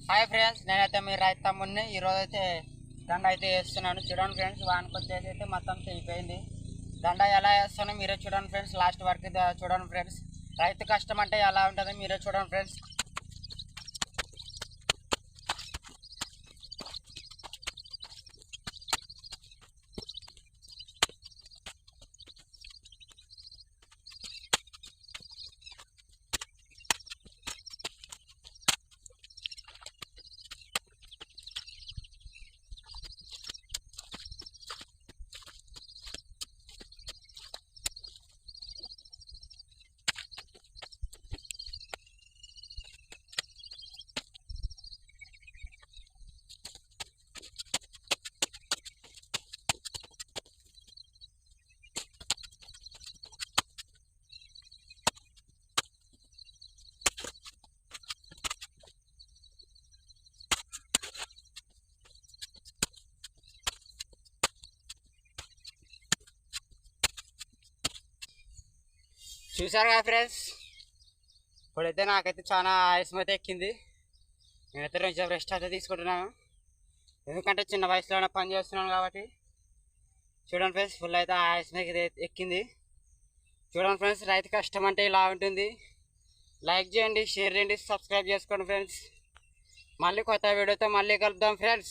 Hi friends, నేనైతే మీ రైతు తమ్ముడిని. ఈరోజు అయితే దండ అయితే వేస్తున్నాను. చూడండి ఫ్రెండ్స్, వానికి వచ్చేసి అయితే మొత్తం తెగిపోయింది. దండ ఎలా వేస్తానో మీరే చూడండి ఫ్రెండ్స్, లాస్ట్ వరకు చూడండి ఫ్రెండ్స్. రైతు కష్టం అంటే ఎలా ఉంటుందో మీరే చూడండి ఫ్రెండ్స్. చూసారు కదా ఫ్రెండ్స్, ఇప్పుడైతే నాకైతే చాలా ఆయాసం అయితే ఎక్కింది. నేనైతే కొంచెం రెస్ట్ అయితే తీసుకుంటున్నాను, ఎందుకంటే చిన్న వయసులోనే పని చేస్తున్నాను కాబట్టి. చూడండి ఫ్రెండ్స్, ఫుల్ అయితే ఆయాసం ఎక్కింది. చూడండి ఫ్రెండ్స్, రైతు కష్టం అంటే ఇలా ఉంటుంది. లైక్ చేయండి, షేర్ చేయండి, సబ్స్క్రైబ్ చేసుకోండి ఫ్రెండ్స్. మళ్ళీ కొత్త వీడియోతో మళ్ళీ కలుద్దాం ఫ్రెండ్స్.